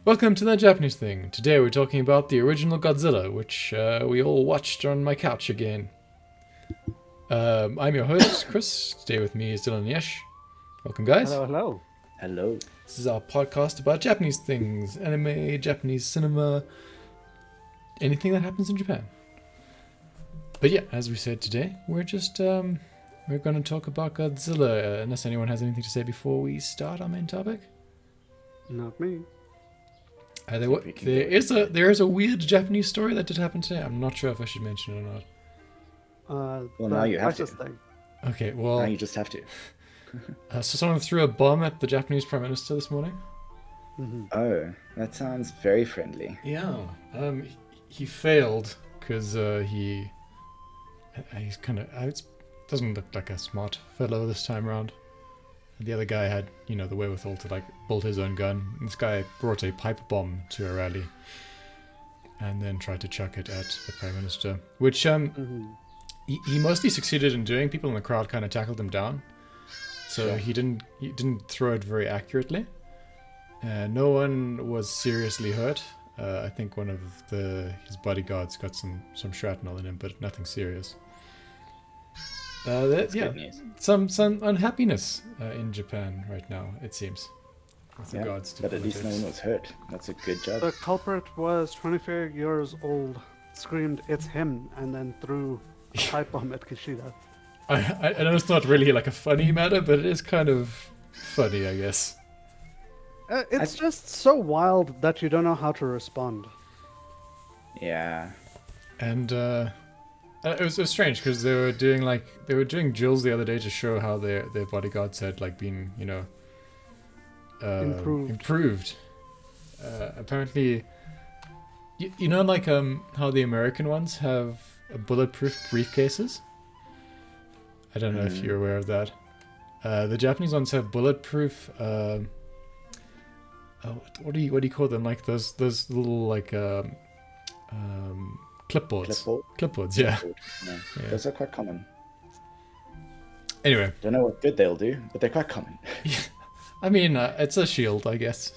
Welcome to the Japanese thing. Today we're talking about the original Godzilla, which we all watched on my couch again. I'm your host, Chris. Today with me is Dylan and Yesh. Welcome, guys. Hello, hello. Hello. This is our podcast about Japanese things, anime, Japanese cinema, anything that happens in Japan. But yeah, as we said today, we're just we're going to talk about Godzilla. Unless anyone has anything to say before we start our main topic. Not me. There is a weird Japanese story that did happen today. I'm not sure if I should mention it or not. Well, now you have to. Thing. Okay, well... Now you just have to. So someone threw a bomb at the Japanese Prime Minister this morning. Mm-hmm. Oh, that sounds very friendly. Yeah. He failed because he's kind of... doesn't look like a smart fellow this time around. The other guy had, the wherewithal to, bolt his own gun. This guy brought a pipe bomb to a rally and then tried to chuck it at the Prime Minister, which he mostly succeeded in doing. People in the crowd kind of tackled him down. So Sure. he didn't throw it very accurately. No one was seriously hurt. I think one of his bodyguards got some shrapnel in him, but nothing serious. That's good news. Some unhappiness in Japan right now, it seems, with regards to but at least no politics. one was hurt. That's a good job. The culprit was 25 years old, screamed, "It's him," and then threw a pipe bomb at Kishida. I know it's not really like a funny matter, but it is kind of funny, I guess. It's just so wild that you don't know how to respond. Yeah. And it was strange because they were doing drills the other day to show how their bodyguards had been improved. Apparently, how the American ones have bulletproof briefcases. I don't know if you're aware of that. The Japanese ones have bulletproof. What do you call them? Like those little clipboards. Clipboards, yeah. Yeah. Those are quite common. Anyway. Don't know what good they'll do, but they're quite common. I mean, it's a shield, I guess.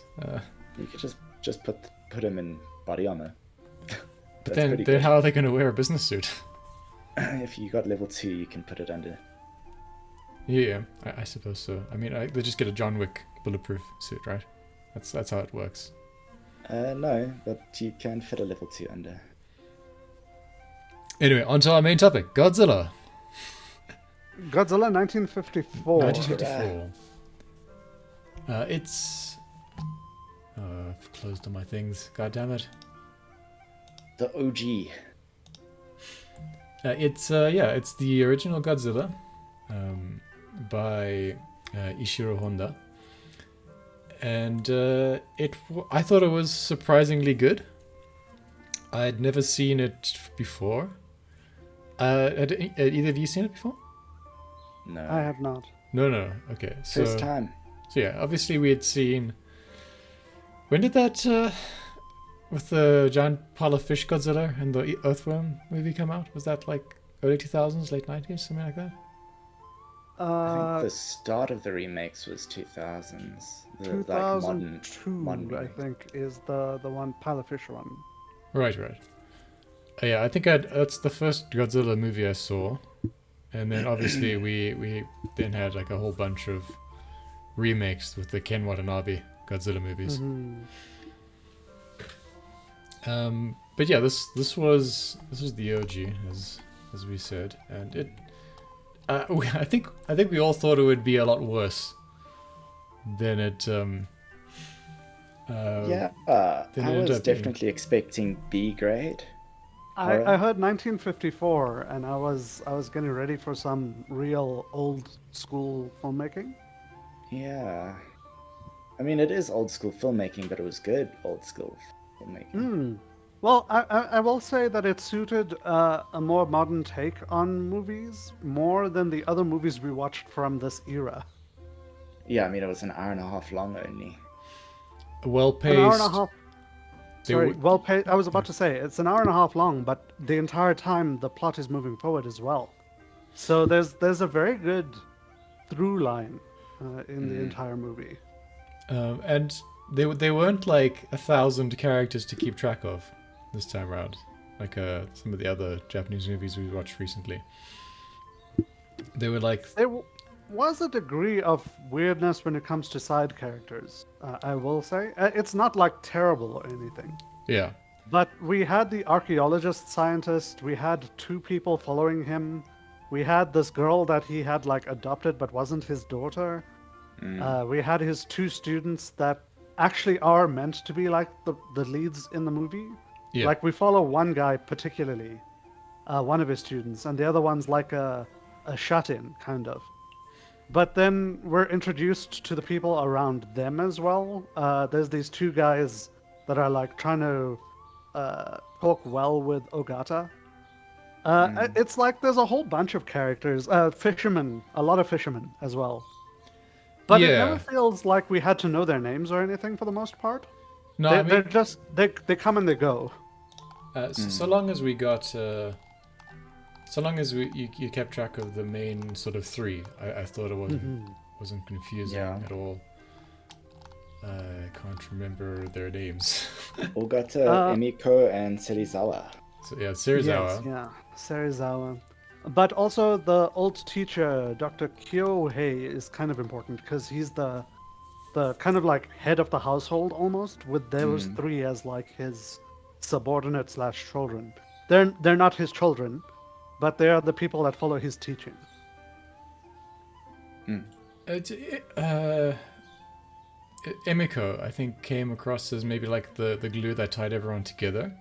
You could just put them in body armor. But then how are they going to wear a business suit? If you got level 2, you can put it under. Yeah, I suppose so. I mean, they just get a John Wick bulletproof suit, right? That's how it works. No, but you can fit a level 2 under. Anyway, on to our main topic, Godzilla. Godzilla 1954. 1954. I've closed all my things. God damn it. The OG. It's the original Godzilla, by Ishiro Honda, and I thought it was surprisingly good. I'd never seen it before. Had either of you seen it before? No. I have not. No. Okay, so First time. So yeah, obviously we had seen. When did that with the giant pile of fish Godzilla and the Earthworm movie come out? Was that early 2000s, late 90s, something like that? I think the start of the remakes was 2000s. The 2002, modern I remake. think, is the one Pile of Fish one. Right. Yeah, I think that's the first Godzilla movie I saw, and then obviously we then had a whole bunch of remakes with the Ken Watanabe Godzilla movies. Mm-hmm. But yeah, this was the OG as we said, and it. I think we all thought it would be a lot worse than it. I ended was up being. definitely expecting B grade. I heard 1954, and I was getting ready for some real old school filmmaking. Yeah. I mean, it is old school filmmaking, but it was good old school filmmaking. Well, I will say that it suited a more modern take on movies more than the other movies we watched from this era. Yeah, I mean, it was an hour and a half long only. Well paced. An hour and a half. Sorry, were- well paid. I was about to say it's an hour and a half long, but the entire time the plot is moving forward as well. So there's a very good through line in the entire movie. And they weren't like 1,000 characters to keep track of this time around, like some of the other Japanese movies we watched recently. They were like, Was a degree of weirdness when it comes to side characters, I will say. It's not like terrible or anything. yeah, But we had the archaeologist scientist, we had two people following him, we had this girl that he had like adopted but wasn't his daughter. We had his two students that actually are meant to be like the leads in the movie. yeah. Like we follow one guy particularly, one of his students, and the other one's like a shut-in, kind of. But then we're introduced to the people around them as well. There's these two guys that are like trying to talk well with Ogata. It's like there's a whole bunch of characters. Fishermen, a lot of fishermen as well. But it Yeah. never feels like we had to know their names or anything for the most part. No, They, I mean, they're just they come and they go. so long as we got, so long as you kept track of the main sort of three, I thought it wasn't confusing Yeah. at all. I can't remember their names. Ogata, Emiko, and Serizawa. So yeah, Serizawa. Yes, yeah, Serizawa. But also the old teacher, Dr. Kyohei, is kind of important because he's the kind of like head of the household almost, with those three as like his subordinate / children. They're not his children, but they are the people that follow his teaching. Emiko, I think, came across as maybe like the glue that tied everyone together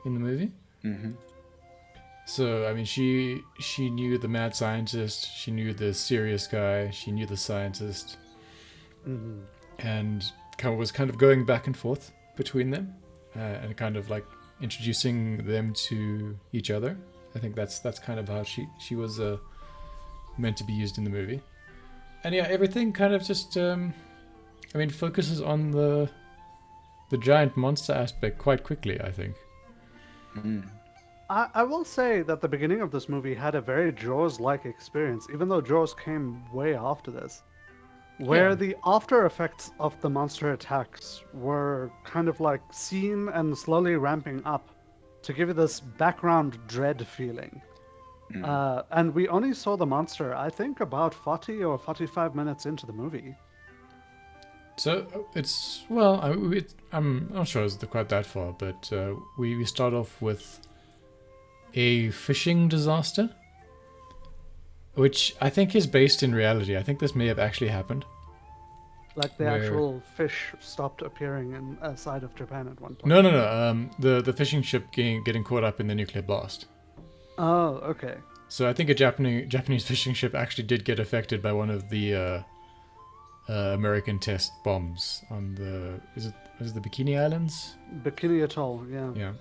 in the movie. Mm-hmm. So, I mean, she knew the mad scientist, she knew the serious guy, she knew the scientist, and was kind of going back and forth between them, and kind of like introducing them to each other. I think that's kind of how she was meant to be used in the movie. And yeah, everything kind of just, focuses on the giant monster aspect quite quickly, I think. I will say that the beginning of this movie had a very Jaws-like experience, even though Jaws came way after this, where Yeah. the after effects of the monster attacks were kind of like seen and slowly ramping up to give you this background dread feeling. And we only saw the monster, I think, about 40 or 45 minutes into the movie. So it's I'm not sure it's quite that far, but we start off with a fishing disaster, which I think is based in reality. I think this may have actually happened. Like the Where- actual fish stopped appearing in a side of Japan at one point. No. The fishing ship getting caught up in the nuclear blast. Oh, okay. So I think a Japanese fishing ship actually did get affected by one of the American test bombs on the is it the Bikini Islands? Bikini Atoll, yeah. Yeah.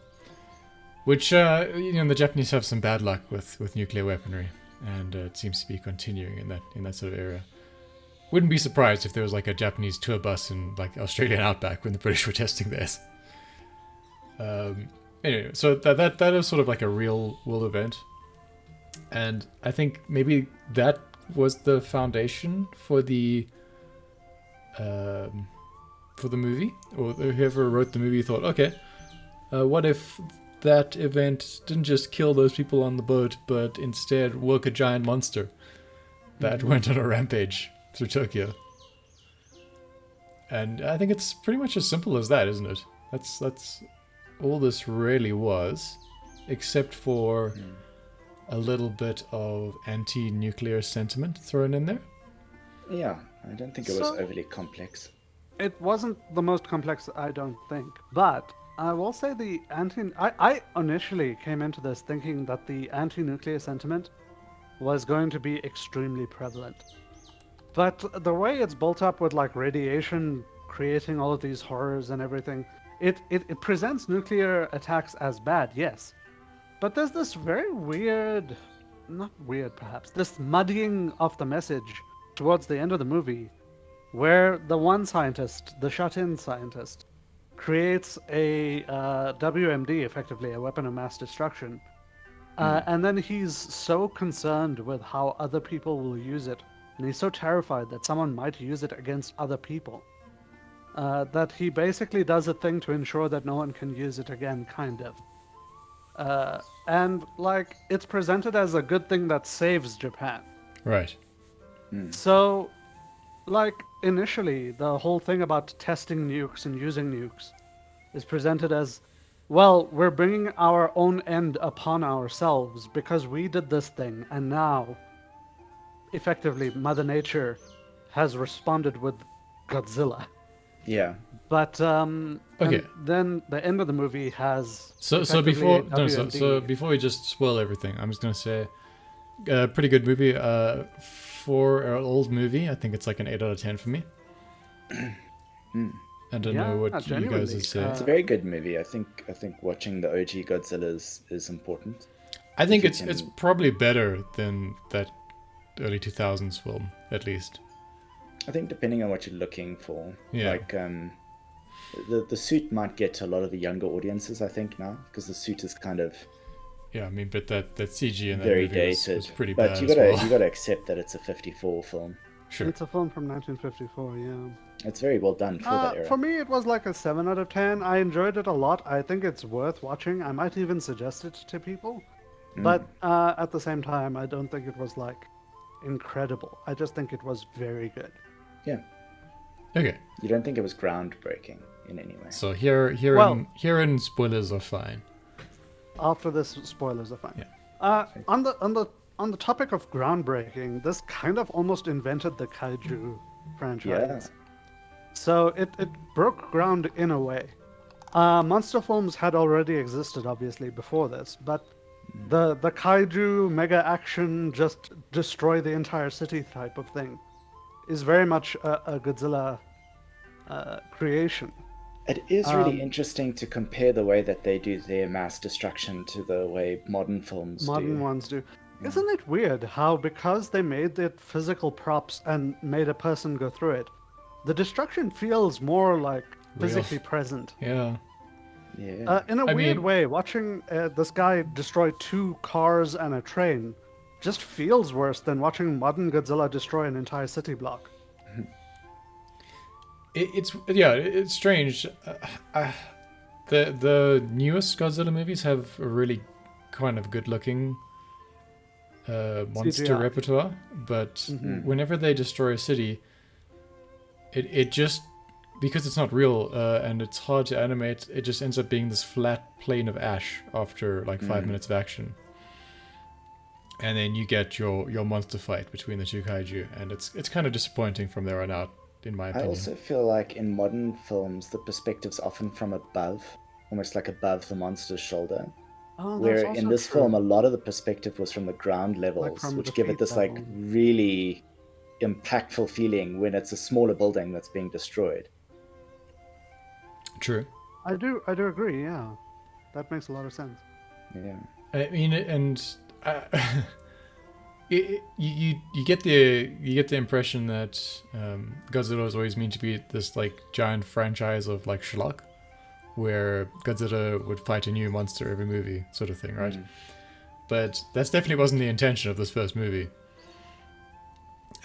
Which the Japanese have some bad luck with nuclear weaponry, and it seems to be continuing in that sort of area. Wouldn't be surprised if there was like a Japanese tour bus in like Australian outback when the British were testing theirs. Anyway, so that is sort of like a real world event, and I think maybe that was the foundation for the movie, or whoever wrote the movie thought, okay, what if that event didn't just kill those people on the boat, but instead woke a giant monster that went on a rampage through Tokyo. And I think it's pretty much as simple as that, isn't it? That's all this really was, except for a little bit of anti-nuclear sentiment thrown in there. Yeah, I don't think it was So- overly complex. It wasn't the most complex, I don't think. But I will say I initially came into this thinking that the anti-nuclear sentiment was going to be extremely prevalent. But the way it's built up with like radiation creating all of these horrors and everything, it presents nuclear attacks as bad, yes. But there's this very weird, not weird perhaps, this muddying of the message towards the end of the movie, where the one scientist, the shut-in scientist, creates a WMD, effectively a weapon of mass destruction, and then he's so concerned with how other people will use it, and he's so terrified that someone might use it against other people, that he basically does a thing to ensure that no one can use it again, kind of. And like it's presented as a good thing that saves Japan. Right. So, like initially, the whole thing about testing nukes and using nukes is presented as, well, we're bringing our own end upon ourselves because we did this thing, and now, effectively, Mother Nature has responded with Godzilla. Yeah. But Okay. and then the end of the movie has So effectively before a no, so WMD. before we just spoil everything, I'm just gonna say, pretty good movie. For an old movie, I think it's like an 8 out of 10 for me. I don't know what you guys genuinely, would say. It's a very good movie. I think watching the OG Godzilla is important. I think you it's can- probably better than that early 2000s film, at least. I think depending on what you're looking for, Yeah. like the suit might get to a lot of the younger audiences. I think now because the suit is kind of Yeah, I mean, but that CG in that very movie was dated. pretty But bad you as gotta well. you gotta accept that it's a '54 film. Sure. It's a film from 1954, yeah. It's very well done for that era. For me, it was like a 7 out of 10. I enjoyed it a lot. I think it's worth watching. I might even suggest it to people. But at the same time, I don't think it was like incredible. I just think it was very good. Yeah. Okay. You don't think it was groundbreaking in any way? So here Well- in spoilers are fine. After this, spoilers are fine. Yeah. On the topic of groundbreaking, this kind of almost invented the kaiju franchise. So it broke ground in a way. Monster films had already existed, obviously, before this, but the kaiju mega action, just destroy the entire city type of thing, is very much a Godzilla creation. It is really interesting to compare the way that they do their mass destruction to the way modern films Modern do. ones do. Isn't it weird how, because they made it physical props and made a person go through it, the destruction feels more like physically present? Yeah. Yeah. In a I weird mean- way, watching this guy destroy 2 cars and a train just feels worse than watching modern Godzilla destroy an entire city block. It's strange. The newest Godzilla movies have a really kind of good looking monster CGI. repertoire, but whenever they destroy a city, it just, because it's not real and it's hard to animate, it just ends up being this flat plane of ash after like 5 minutes of action. And then you get your monster fight between the two kaiju, and it's kind of disappointing from there on out, in my I opinion. also feel like in modern films, the perspective's often from above, almost like above the monster's shoulder. Oh, that's Where also in this true. film, a lot of the perspective was from the ground levels, from which the give it feet this like level. really impactful feeling when it's a smaller building that's being destroyed. True. I do agree. Yeah, that makes a lot of sense. Yeah. I mean, and you get the impression that Godzilla was always meant to be this like giant franchise of like schlock, where Godzilla would fight a new monster every movie, sort of thing, right? But that's definitely wasn't the intention of this first movie.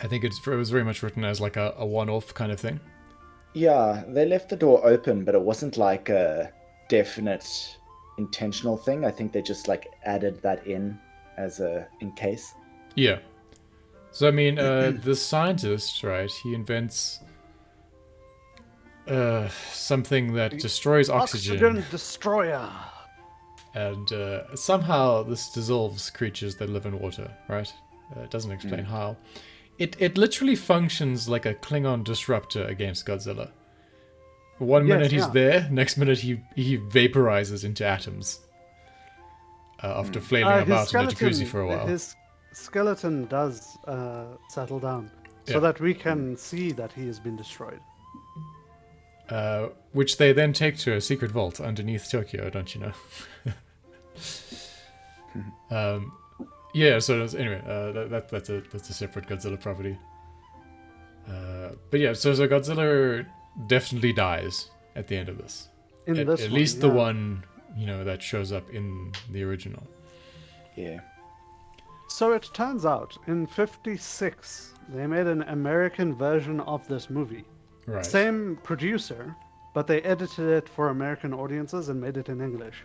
I think it was very much written as like a one-off kind of thing. Yeah, they left the door open, but it wasn't like a definite intentional thing. I think they just like added that in as in case. Yeah. So I mean, the scientist, right? He invents something that destroys oxygen, destroyer. and somehow this dissolves creatures that live in water, right? It doesn't explain how. It literally functions like a Klingon disruptor against Godzilla. One minute he's there, next minute he vaporizes into atoms. After flailing about in a jacuzzi for a while. His skeleton does settle down, so Yeah. that we can see that he has been destroyed. Which they then take to a secret vault underneath Tokyo, don't you know? Yeah, so anyway, that's a separate Godzilla property. But yeah, so Godzilla definitely dies at the end of this. In At this least one, the yeah. one, that shows up in the original. Yeah. So it turns out, in '56, they made an American version of this movie. Right. Same producer, but they edited it for American audiences and made it in English.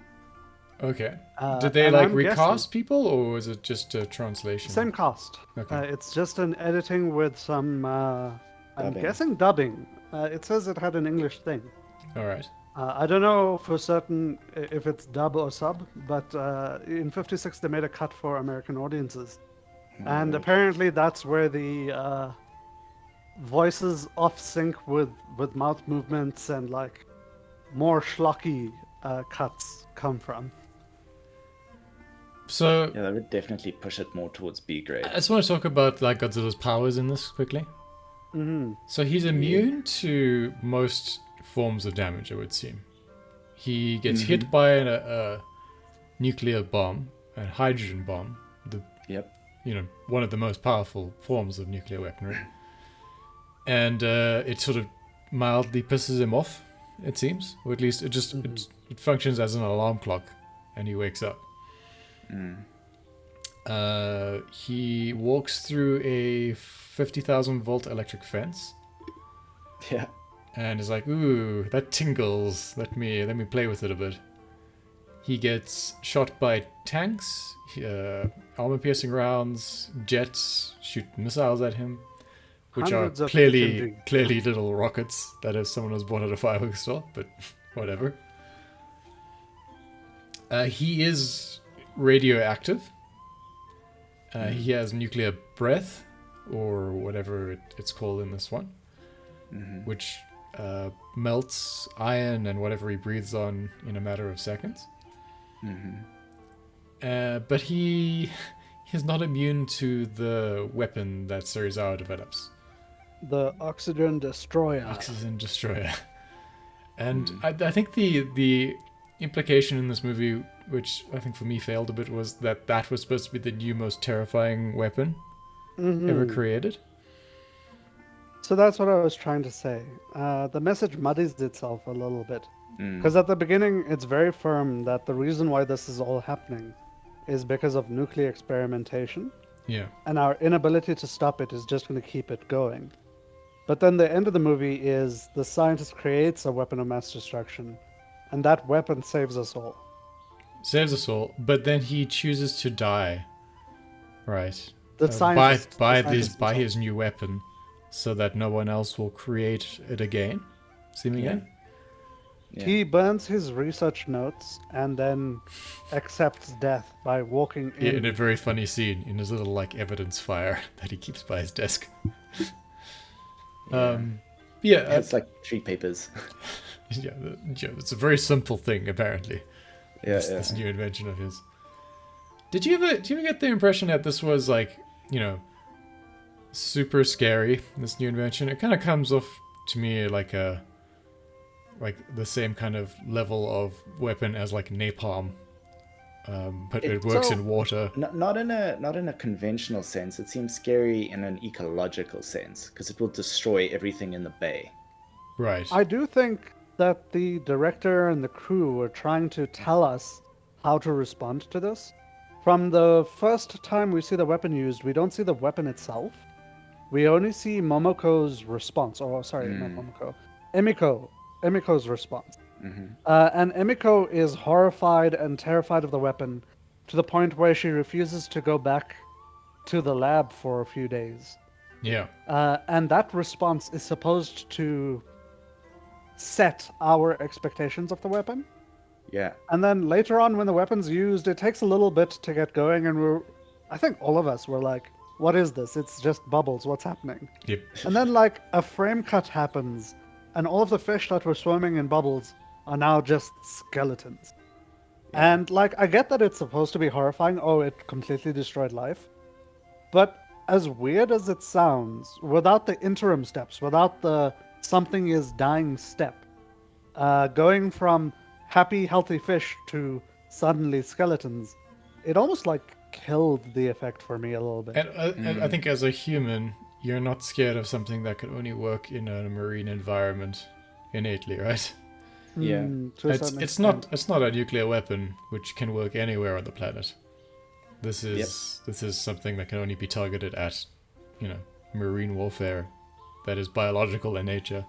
Okay. Did they and like I'm recast people, or was it just a translation? Same cast. Okay. It's just an editing with some, I'm Dubbing. guessing dubbing. It says it had an English thing. All right. I don't know for certain if it's dub or sub, but in 56 they made a cut for American audiences. And apparently that's where the voices off sync with mouth movements and like more schlocky cuts come from. So Yeah, that would definitely push it more towards B grade. I just want to talk about like Godzilla's powers in this quickly. Mm-hmm. So he's immune to most forms of damage, it would seem. He gets hit by a nuclear bomb, a hydrogen bomb, Yep. one of the most powerful forms of nuclear weaponry. And it sort of mildly pisses him off, it seems. Or at least it functions as an alarm clock, and he wakes up. He walks through a 50,000 volt electric fence. Yeah. And is like, ooh, that tingles. Let me play with it a bit. He gets shot by tanks, armor-piercing rounds, jets shoot missiles at him, which Hundreds are of clearly infantry. little rockets. That is, someone was born at a fireworks store, but whatever. He is radioactive. He has nuclear breath, or whatever it's called in this one, which melts iron and whatever he breathes on in a matter of seconds. But he is not immune to the weapon that Serizawa develops. The Oxygen Destroyer. Oxygen Destroyer. And I think the implication in this movie, which I think for me failed a bit, was that was supposed to be the new most terrifying weapon ever created. So that's what I was trying to say. The message muddies itself a little bit. Because at the beginning, it's very firm that the reason why this is all happening is because of nuclear experimentation. Yeah. And our inability to stop it is just going to keep it going. But then the end of the movie is the scientist creates a weapon of mass destruction. And that weapon saves us all. Saves us all, but then he chooses to die. Right. The scientist. By his new weapon, so that no one else will create it again, seemingly. Yeah. He burns his research notes and then accepts death by walking in. In a very funny scene, in his little like evidence fire that he keeps by his desk. It's like 3 papers. Yeah, it's a very simple thing apparently. This new invention of his. Did you ever get the impression that this was like, super scary, this new invention? It kind of comes off to me like the same kind of level of weapon as like napalm, but it works in water. Not in a conventional sense. It seems scary in an ecological sense because it will destroy everything in the bay. Right. I do think that the director and the crew were trying to tell us how to respond to this. From the first time we see the weapon used, we don't see the weapon itself. We only see Momoko's response. Not Momoko. Emiko's response. And Emiko is horrified and terrified of the weapon to the point where she refuses to go back to the lab for a few days. Yeah. And that response is supposed to set our expectations of the weapon. Yeah. And then later on, when the weapon's used, it takes a little bit to get going, and I think all of us were like, what is this? It's just bubbles. What's happening? Yep. And then like a frame cut happens, and all of the fish that were swimming in bubbles are now just skeletons. Yeah. And like, I get that it's supposed to be horrifying. Oh, it completely destroyed life. But as weird as it sounds, without the interim steps, without the something is dying step, going from happy, healthy fish to suddenly skeletons, it almost like killed the effect for me a little bit. And I think as a human, you're not scared of something that could only work in a marine environment innately, right? Yeah. It's not a nuclear weapon which can work anywhere on the planet. This is something that can only be targeted at, marine warfare that is biological in nature.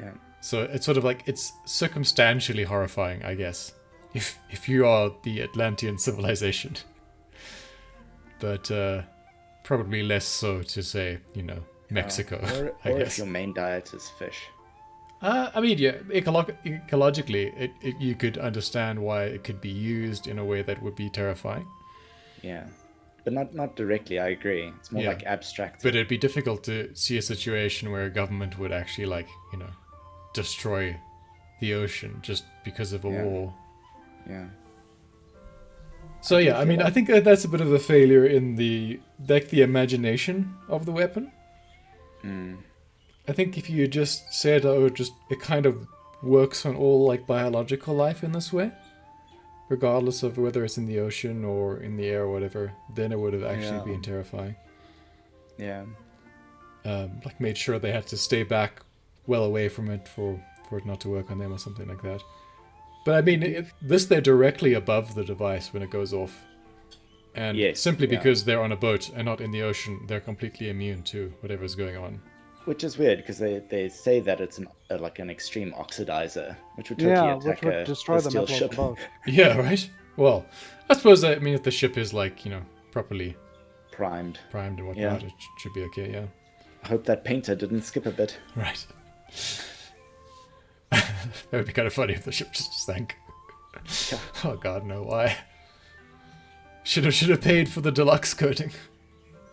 Yeah. So it's sort of like it's circumstantially horrifying, I guess, if you are the Atlantean civilization, but probably less so to say, Mexico. I Or if guess. your main diet is fish. I mean, yeah, ecologically, you could understand why it could be used in a way that would be terrifying. Yeah. But not directly, I agree. It's more Yeah. like abstract. But it'd be difficult to see a situation where a government would actually, destroy the ocean just because of a Yeah. war. Yeah. So yeah, I mean, I think that's a bit of a failure in the imagination of the weapon. Mm. I think if you just said, it kind of works on all like biological life in this way, regardless of whether it's in the ocean or in the air or whatever, then it would have actually Yeah. been terrifying. Yeah. Like made sure they had to stay back well away from it for it not to work on them or something like that. But I mean, they're directly above the device when it goes off. And Yes, simply yeah. because they're on a boat and not in the ocean, they're completely immune to whatever's going on. Which is weird because they say that it's like an extreme oxidizer, which would totally attack which would a destroy the steel metal ship. of the boat. Yeah, right? Well, I suppose, if the ship is properly Primed. primed and Yeah. whatnot, it should be okay, yeah. I hope that painter didn't skip a bit. Right. That would be kind of funny if the ship just sank. Yeah. Oh god, no, why? Should have paid for the deluxe coating.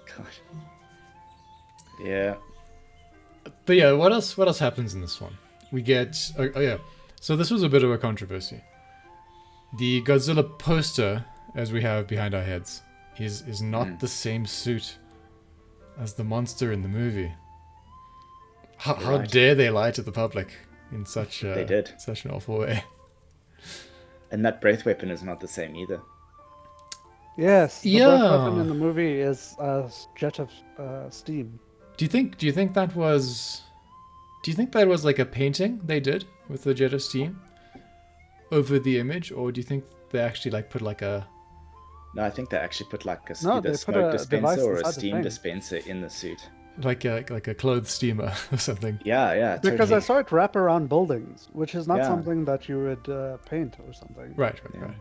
Gosh. Yeah. But yeah, what else happens in this one? We get oh yeah. So this was a bit of a controversy. The Godzilla poster, as we have behind our heads, is not the same suit as the monster in the movie. How Right. dare they lie to the public in such They did. such an awful way? And that breath weapon is not the same either. Yes, the Yeah. breath weapon in the movie is a jet of steam. Do you think that was like a painting they did with the jet of steam over the image, or do you think they actually like put like a No, I think they actually put like a No, either they put smoke a dispenser device or a inside the steam thing. dispenser in the suit. like a clothes steamer or something? Yeah, Because I totally. saw it wrap around buildings, which is not Yeah. something that you would paint or something. Right. Yeah.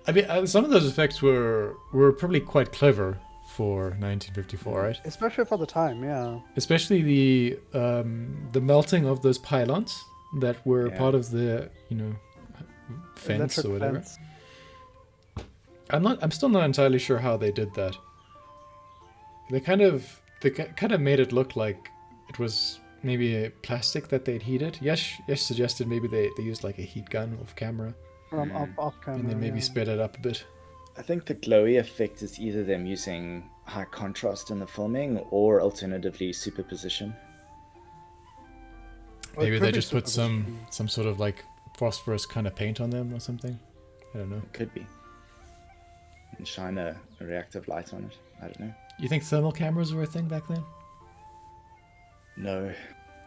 I mean, some of those effects were probably quite clever for 1954, right? Especially for the time, yeah. Especially the melting of those pylons that were Yeah. part of the fence Electric or whatever. fence. I'm still not entirely sure how they did that. They kind of made it look like it was maybe a plastic that they'd heated. Yes suggested maybe they used like a heat gun off camera From off camera. and then maybe yeah. sped it up a bit. I think the glowy effect is either them using high contrast in the filming or alternatively superposition. Or it Maybe could they be just put supervision. some sort of like phosphorus kind of paint on them or something. I don't know. Could be. And shine a reactive light on it. I don't know. You think thermal cameras were a thing back then? No.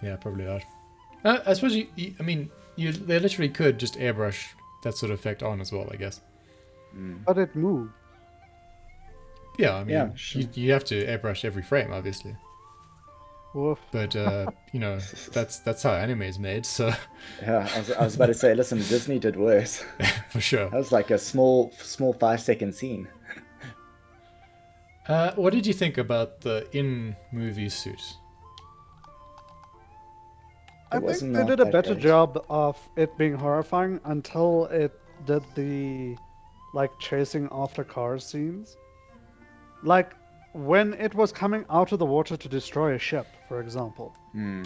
Yeah, probably not. I suppose they literally could just airbrush that sort of effect on as well, I guess. But it moved. Yeah, I mean, Yeah, sure. you have to airbrush every frame, obviously. Woof. But that's how anime is made, so Yeah, I was about to say, listen, Disney did worse. for sure. That was like a small 5-second scene. What did you think about the in-movie suit? I think wasn't they not did a that better great. job of it being horrifying until it did the chasing after cars scenes. Like when it was coming out of the water to destroy a ship, for example.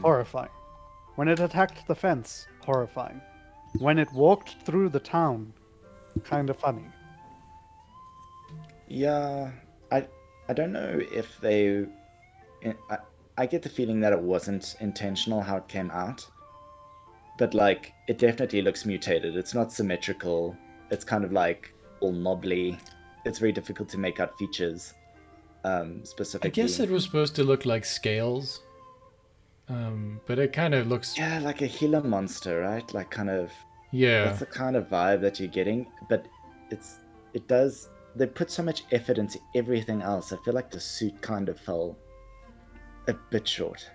Horrifying. When it attacked the fence, horrifying. When it walked through the town, kind of funny. Yeah, I don't know if they... I get the feeling that it wasn't intentional how it came out. But, like, it definitely looks mutated. It's not symmetrical. It's kind of, like, all knobbly. It's very difficult to make out features, specifically. I guess it was supposed to look like scales, but it kind of looks... Yeah, like a Gila monster, right? Like, kind of... Yeah. That's the kind of vibe that you're getting. But it does... They put so much effort into everything else. I feel like the suit kind of fell a bit short.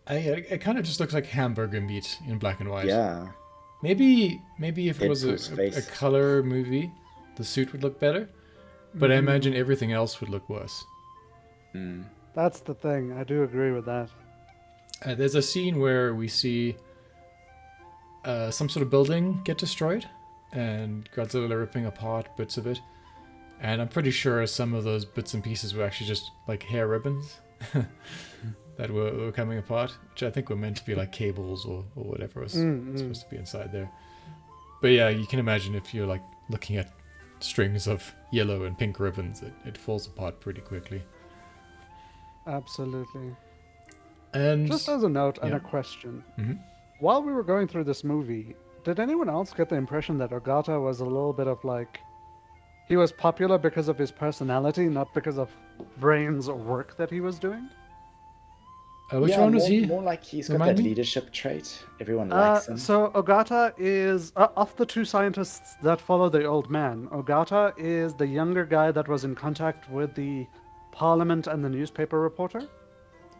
It kind of just looks like hamburger meat in black and white. Yeah. Maybe if it was Deadpool's a face. color movie, the suit would look better. But I imagine everything else would look worse. Mm. That's the thing. I do agree with that. There's a scene where we see some sort of building get destroyed, and Godzilla ripping apart bits of it. And I'm pretty sure some of those bits and pieces were actually just like hair ribbons that were coming apart, which I think were meant to be like cables or whatever was supposed to be inside there. But yeah, you can imagine if you're like looking at strings of yellow and pink ribbons, it falls apart pretty quickly. Absolutely. And Just as a note and yeah. a question. Mhm. While we were going through this movie, did anyone else get the impression that Ogata was a little bit of like... He was popular because of his personality, not because of brains or work that he was doing? which Yeah, one was more, he? More like he's got Remind that me? leadership trait. Everyone likes him. So Ogata is, of the two scientists that follow the old man, Ogata is the younger guy that was in contact with the parliament and the newspaper reporter.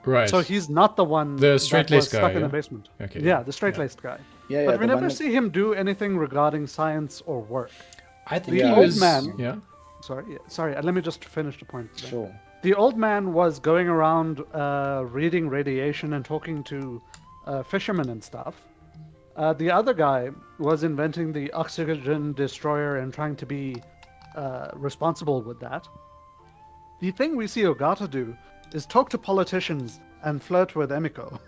Right. So he's not the one The that straight-laced was stuck guy, in the yeah? basement. Okay, Yeah, yeah, the straight-laced guy. Yeah, But we the never one that- see him do anything regarding science or work. I think the he old was. man- Yeah. Sorry, let me just finish the point. then. Sure. The old man was going around reading radiation and talking to fishermen and stuff. The other guy was inventing the oxygen destroyer and trying to be responsible with that. The thing we see Ogata do is talk to politicians and flirt with Emiko.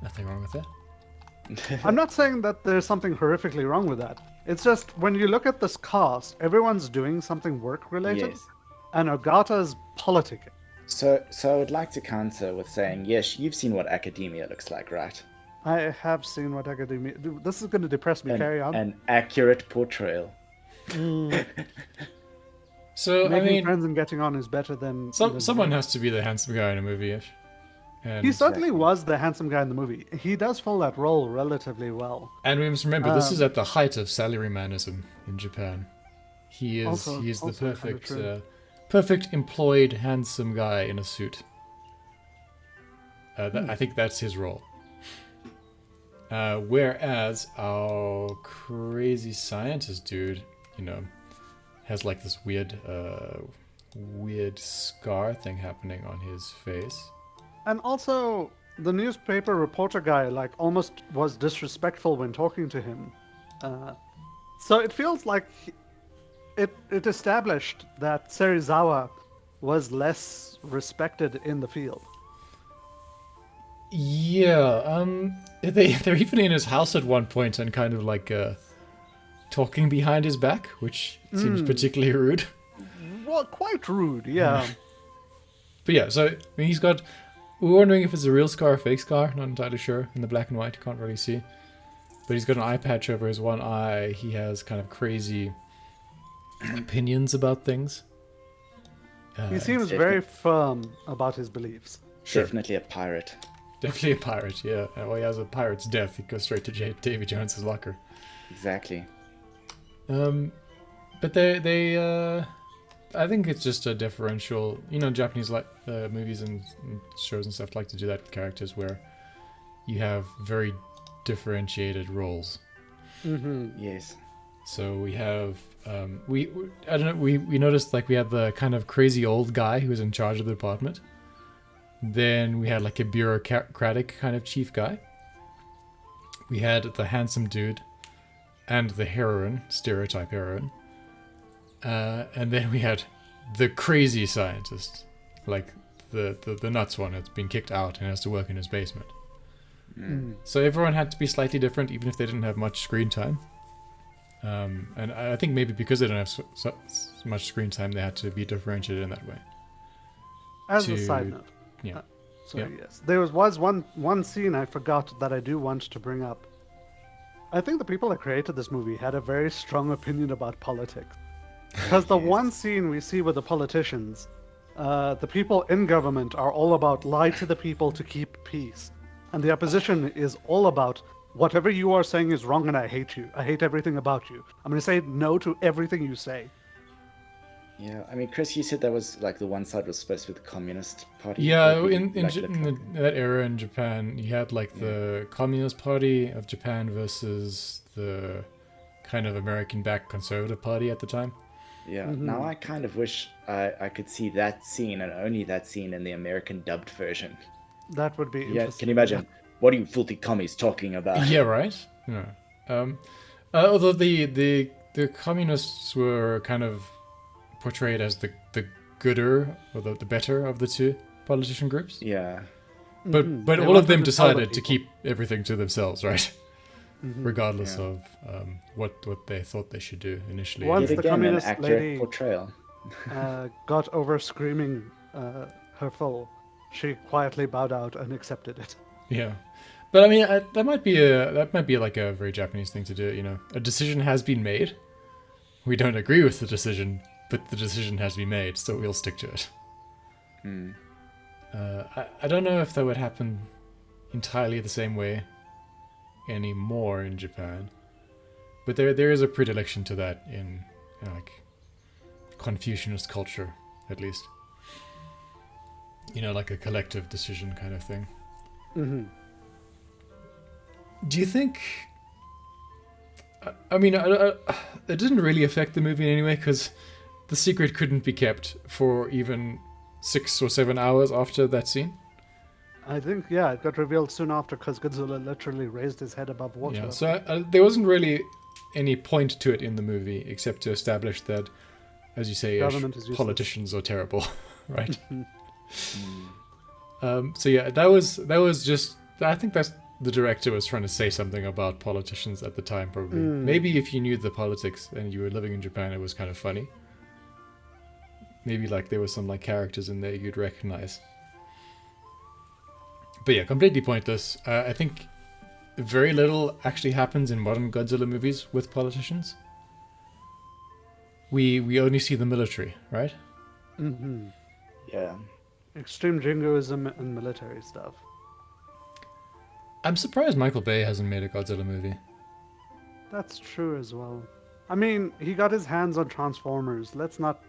Nothing wrong with that. I'm not saying that there's something horrifically wrong with that. It's just when you look at this cast, everyone's doing something work related, Yes. and Ogata's politicking. So I would like to counter with saying, yes, you've seen what academia looks like, right? I have seen what academia. This is going to depress me. Carry on. An accurate portrayal. So Making I mean, friends and getting on is better than. than someone doing- has to be the handsome guy in a movie-ish. And, He certainly was the handsome guy in the movie. He does fill that role relatively well. and we must remember, this is at the height of salarymanism in Japan. He is Also- the also kinda perfect true. perfect employed handsome guy in a suit. I think that's his role. Whereas our crazy scientist dude, has like this weird scar thing happening on his face. And also, the newspaper reporter guy, like, almost was disrespectful when talking to him. So it feels like it established that Serizawa was less respected in the field. Yeah, they're even in his house at one point and kind of like talking behind his back, which seems particularly rude. Well, quite rude, yeah. But yeah, so I mean, we're wondering if it's a real scar or a fake scar. Not entirely sure. In the black and white, you can't really see. But he's got an eye patch over his one eye. He has kind of crazy opinions about things. He seems very firm about his beliefs. Sure. Definitely a pirate. Definitely a pirate, yeah. Well, he has a pirate's death. He goes straight to Davy Jones's locker. Exactly. But they I think it's just a differential. Japanese movies and shows and stuff like to do that with characters where you have very differentiated roles. Yes. So we have we I don't know we noticed like we had the kind of crazy old guy who was in charge of the department. Then we had like a bureaucratic kind of chief guy. We had the handsome dude and the heroine, stereotype heroine. And then we had the crazy scientist, like the nuts one that's been kicked out and has to work in his basement. So everyone had to be slightly different, even if they didn't have much screen time. And I think maybe because they don't have so much screen time, they had to be differentiated in that way. As a side note. Yeah. Yes. There was one scene I forgot that I do want to bring up. I think the people that created this movie had a very strong opinion about politics. Because the one scene we see with the politicians, the people in government are all about lie to the people to keep peace. And the opposition is all about whatever you are saying is wrong and I hate you. I hate everything about you. I'm going to say no to everything you say. Yeah, I mean, Chris, you said that was like the one side was supposed to be the Communist Party. Yeah, would be, in like, that era in Japan, you had like the Communist Party of Japan versus the kind of American-backed Conservative Party at the time. Yeah, Mhm. now I kind of wish I could see that scene and only that scene in the American dubbed version. That would be Yeah, interesting. can you imagine? What are you filthy commies talking about? Yeah, right. Yeah. Although the communists were kind of portrayed as the gooder or the better of the two politician groups, Yeah, but Mhm. but They all of wanted them to tell the decided to people. keep everything to themselves, right? Mhm. Regardless Yeah. of what they thought they should do initially. Once yet the again, an communist accurate lady portrayal. got over screaming her foe, she quietly bowed out and accepted it. Yeah, but I mean that might be like a very Japanese thing to do. You know, a decision has been made. We don't agree with the decision, but the decision has been made, so we'll stick to it. Hmm. I don't know if that would happen entirely the same way anymore in Japan, but there is a predilection to that in like Confucianist culture, at least. You know, like a collective decision kind of thing. Hmm. Do you think? I mean, it didn't really affect the movie in any way because the secret couldn't be kept for even 6 or 7 hours after that scene. I think, yeah, it got revealed soon after because Godzilla literally raised his head above water. Yeah, so there wasn't really any point to it in the movie except to establish that, as you say, Government is useless. politicians are terrible, right? Hmm. So yeah, that was just. I think that's the director was trying to say something about politicians at the time. Probably, maybe if you knew the politics and you were living in Japan, it was kind of funny. Maybe like there were some like characters in there you'd recognize. But yeah, completely pointless. I think very little actually happens in modern Godzilla movies with politicians. We only see the military, right? Hmm. Yeah. Extreme jingoism and military stuff. I'm surprised Michael Bay hasn't made a Godzilla movie. That's true as well. I mean, he got his hands on Transformers. Let's not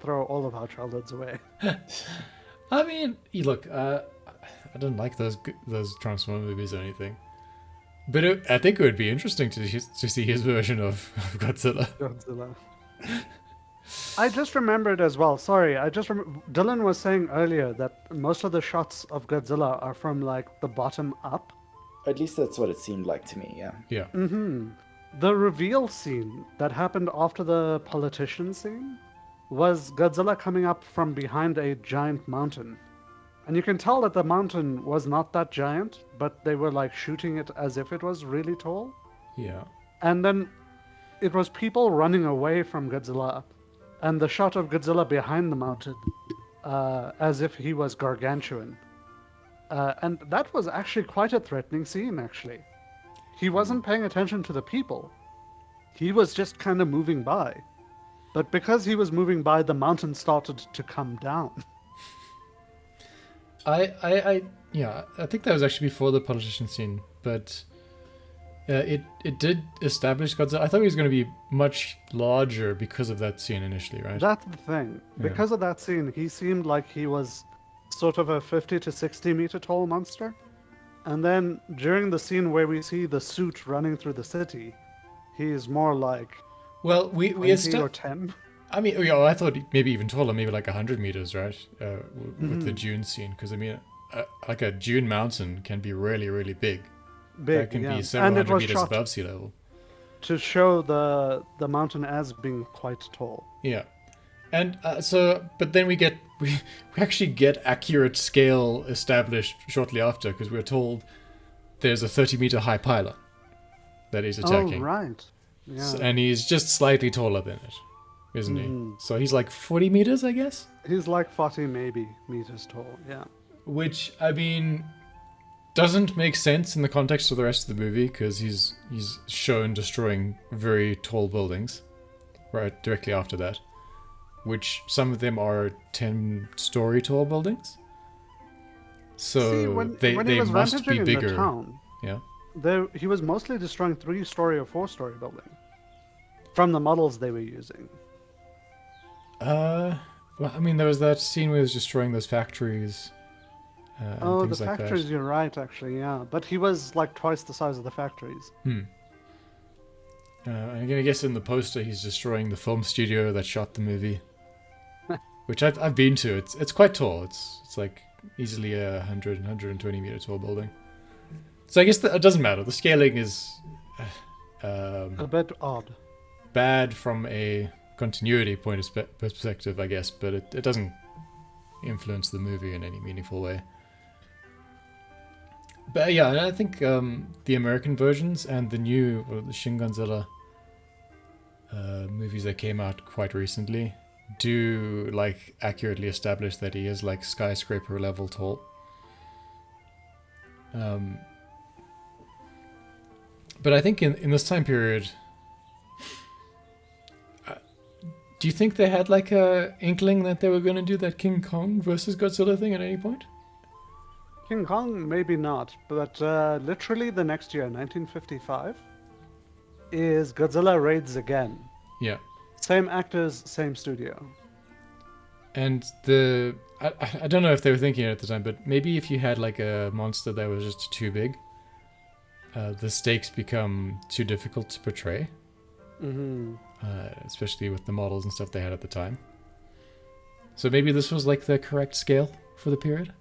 throw all of our childhoods away. I mean, look, I don't like those Transformer movies or anything, but I think it would be interesting to see his version of Godzilla. Godzilla. I just remembered as well. Sorry, Dylan was saying earlier that most of the shots of Godzilla are from like the bottom up. At least that's what it seemed like to me. Yeah. Yeah. Mm-hmm. The reveal scene that happened after the politician scene was Godzilla coming up from behind a giant mountain. And you can tell that the mountain was not that giant, but they were like shooting it as if it was really tall. Yeah. And then it was people running away from Godzilla, and the shot of Godzilla behind the mountain, as if he was gargantuan. And that was actually quite a threatening scene, actually. He wasn't paying attention to the people. He was just kind of moving by. But because he was moving by, the mountain started to come down. I think that was actually before the politician scene, but it did establish Godzilla. I thought he was going to be much larger because of that scene initially, right? That's the thing. Because of that scene, he seemed like he was sort of a 50 to 60 meter tall monster. And then during the scene where we see the suit running through the city, he is more like Well, we 20 or 10. I mean, yeah, I thought maybe even taller, maybe like 100 meters, right? With the dune scene, because I mean, like a dune mountain can be really, really big. Big, That can yeah. be several And it hundred was meters shot above sea level. to show the mountain as being quite tall. Yeah, and but then we actually get accurate scale established shortly after because we're told there's a 30-meter high pylon that he's attacking. Oh, right. Yeah. And he's just slightly taller than it, isn't he? So he's like 40 meters, I guess. He's like 40 maybe meters tall, yeah. Which, I mean, doesn't make sense in the context of the rest of the movie because he's shown destroying very tall buildings right directly after that, which some of them are 10-story tall buildings. So See, when they he was must rampaging be in bigger. the town, Yeah. he was mostly destroying 3-story or 4-story buildings from the models they were using. Well, I mean, there was that scene where he was destroying those factories. And Oh, the things like factories, you're right, actually, yeah. But he was like twice the size of the factories. that. I'm gonna guess in the poster he's destroying the film studio that shot the movie, which I've been to. It's quite tall. It's like easily a 120 meter tall building. So I guess it doesn't matter. The scaling is A bit odd. bad from a continuity point of perspective, I guess, but it doesn't influence the movie in any meaningful way. But yeah, and I think the American versions and the new the Shin Godzilla movies that came out quite recently do like accurately establish that he is like skyscraper level tall. But I think in this time period, do you think they had like a inkling that they were going to do that King Kong versus Godzilla thing at any point? King Kong, maybe not, but literally the next year, 1955, is Godzilla raids again. Yeah. Same actors, same studio. And I don't know if they were thinking it at the time, but maybe if you had like a monster that was just too big, the stakes become too difficult to portray. Mm-hmm. Especially with the models and stuff they had at the time. So maybe this was like the correct scale for the period.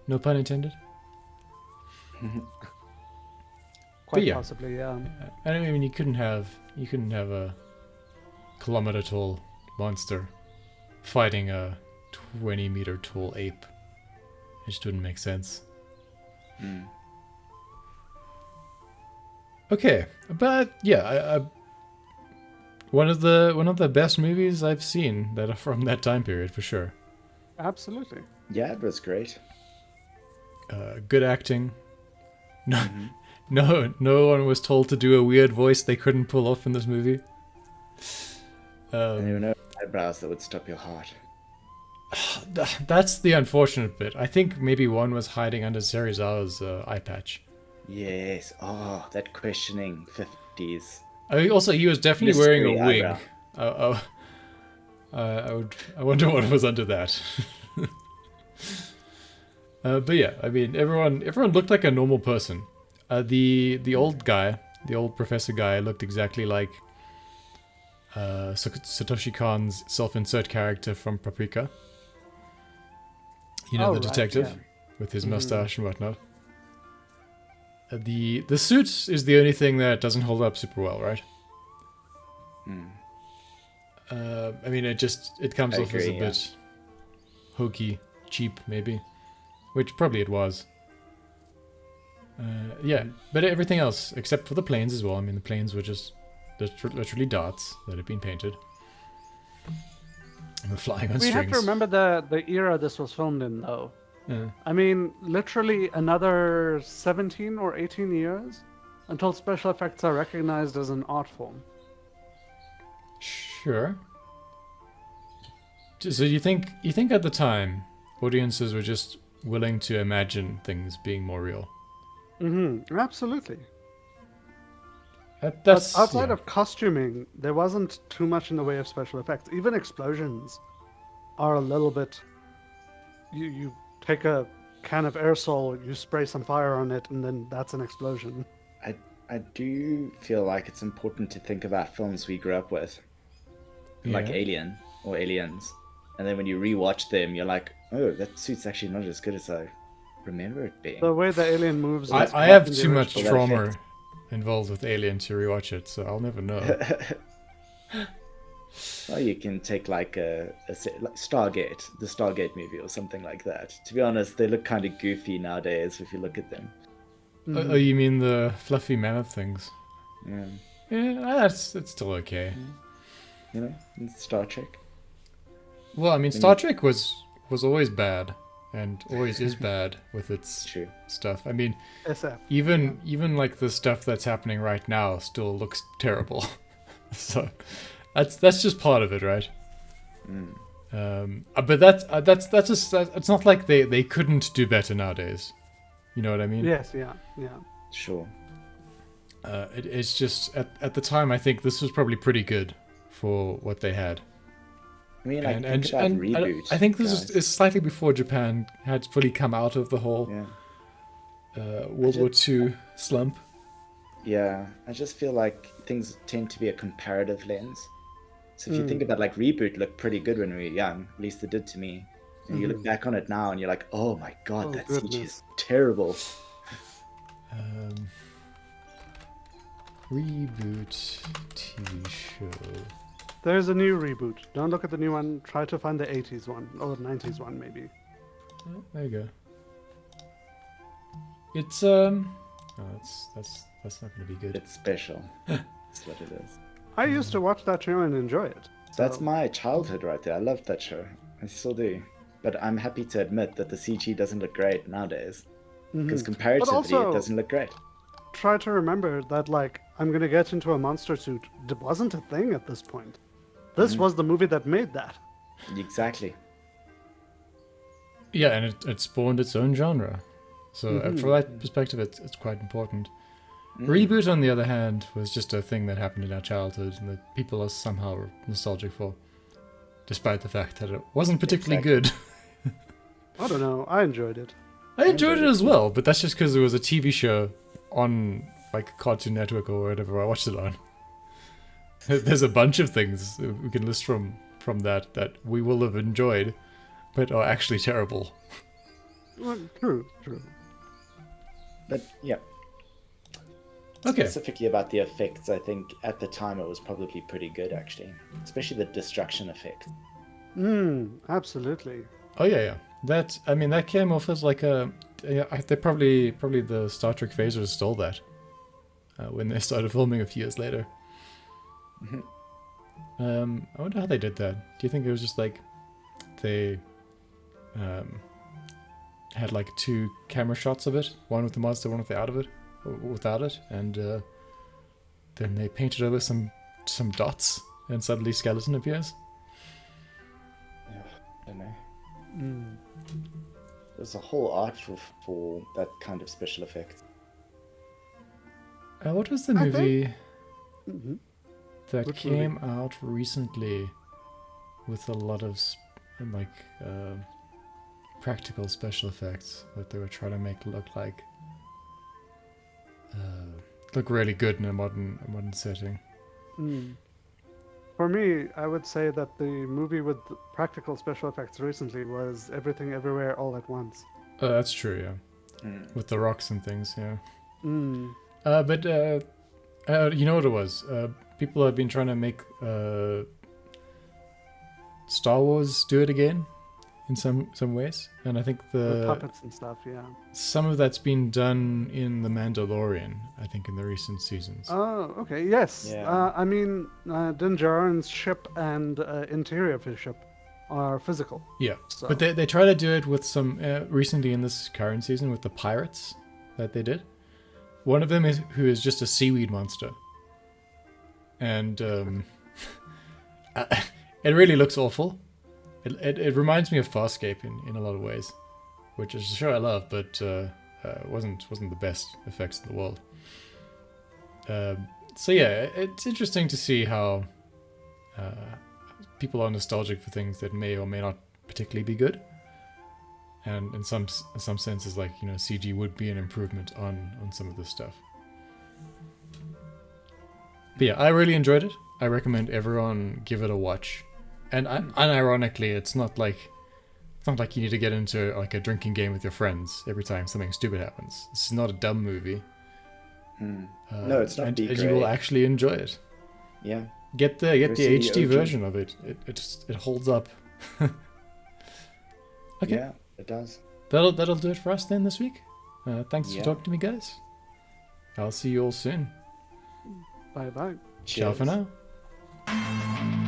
No pun intended. Quite yeah. possibly, yeah. I mean, you couldn't have a kilometer tall monster fighting a 20 meter tall ape. It just wouldn't make sense. Mm. Okay, but yeah, one of the best movies I've seen that are from that time period for sure. Absolutely. Yeah, it was great. Good acting. No, Mhm. no one was told to do a weird voice they couldn't pull off in this movie. And there were no eyebrows that would stop your heart. That's the unfortunate bit. I think maybe one was hiding under Serizawa's eye patch. Yes. Oh, that questioning 50s. I mean, also, he was definitely wearing a Mystery wig. I wonder what was under that. But yeah, I mean, everyone looked like a normal person. The old guy, the old professor guy, looked exactly like Satoshi Kon's self-insert character from Paprika. You know, Oh, the right, detective yeah. with his mustache and whatnot. The suit is the only thing that doesn't hold up super well, right? Hmm. I mean, it comes I off as a agree, yeah. bit hokey, cheap, maybe, which probably it was. Yeah, but everything else, except for the planes as well. I mean, the planes were just literally dots that had been painted. And were flying on We strings. have to remember the era this was filmed in, though. Yeah. I mean, literally another 17 or 18 years until special effects are recognized as an art form. Sure. So you think at the time audiences were just willing to imagine things being more real? Mm-hmm. Absolutely. That's But outside yeah. of costuming, there wasn't too much in the way of special effects. Even explosions are a little bit. You take a can of aerosol, you spray some fire on it, and then that's an explosion. I do feel like it's important to think about films we grew up with, like Yeah. Alien or Aliens, and then when you rewatch them, you're like, oh, that suit's actually not as good as I remember it being. The way the alien moves. I is have in the too much original. Well, that trauma involved with Alien to rewatch it, so I'll never know. Well, you can take like like Stargate, the Stargate movie or something like that. To be honest, they look kind of goofy nowadays if you look at them. Oh, you mean the fluffy mammoth things? Yeah, Yeah, it's still okay. you know, in Star Trek. Well, I mean, Star Trek was always bad, and always is bad with It's its true. stuff. I mean, SF. even like the stuff that's happening right now still looks terrible. So that's just part of it, right? Mm. But that's just it's not like they couldn't do better nowadays. You know what I mean? Yes, yeah. Sure. It's just at the time I think this was probably pretty good for what they had. I mean, like, and, think about and reboot. I think this guys. is slightly before Japan had fully come out of the whole World War II slump. Yeah, I just feel like things tend to be a comparative lens. So if you think about, like, Reboot looked pretty good when we were young, at least it did to me. And you look back on it now and you're like, oh my god, Oh, that CG goodness. is terrible. Reboot TV show. There's a new reboot. Don't look at the new one. Try to find the 80s one or the 90s one, maybe. Oh, there you go. It's oh, that's not gonna be good. It's special. That's what it is. I used to watch that show and enjoy it. That's So- my childhood right there. I loved that show. I still do. But I'm happy to admit that the CG doesn't look great nowadays. Because Mhm. comparatively, also- it doesn't look great. Try to remember that, like, I'm gonna get into a monster suit. It wasn't a thing at this point. This was the movie that made that. Exactly. Yeah, and it spawned its own genre. So from that perspective, it's quite important. Reboot, on the other hand, was just a thing that happened in our childhood and that people are somehow nostalgic for, despite the fact that it wasn't particularly good. I don't know. I enjoyed it. I enjoyed it as well, but that's just because it was a TV show on like Cartoon Network or whatever I watched it on. There's a bunch of things we can list from that we will have enjoyed, but are actually terrible. Well, true. But yeah. Okay. Specifically about the effects, I think at the time it was probably pretty good, actually. Especially the destruction effect. Absolutely. Oh yeah. That came off as like a. Yeah, they probably the Star Trek phasers stole that when they started filming a few years later. I wonder how they did that. Do you think it was just like they had like two camera shots of it, one with the monster, one without it, and then they painted over some dots, and suddenly skeleton appears? Yeah, I don't know. There's a whole art for that kind of special effects. What was the I movie that Which came out recently with a lot of practical special effects that they were trying to make look really good in a modern setting? For me, I would say that the movie with the practical special effects recently was Everything Everywhere All at Once. Oh, that's true, yeah. With the rocks and things, yeah. But you know what it was? People have been trying to make Star Wars do it again in some ways, and I think With puppets and stuff, yeah. some of that's been done in The Mandalorian, I think, in the recent seasons. Oh, okay, yes. Yeah. I mean, Din Djarin's ship and interior of his ship are physical. Yeah, So. but they try to do it with some recently in this current season with the pirates that they did. One of them who is just a seaweed monster, and it really looks awful. It reminds me of Farscape in a lot of ways, which is a show I love, but wasn't the best effects in the world. So yeah, it's interesting to see how people are nostalgic for things that may or may not particularly be good, and in some senses, like, you know, CG would be an improvement on some of this stuff. But yeah, I really enjoyed it. I recommend everyone give it a watch. And unironically, it's not like you need to get into like a drinking game with your friends every time something stupid happens. This is not a dumb movie. No, it's not and B you will grade. actually enjoy it. Yeah. Get the see the HD OG. version of it. It holds up. Okay, Yeah, it does. that'll do it for us then this week. Thanks for Yeah. talking to me, guys. I'll see you all soon. Bye-bye. Ciao for Cheers. now.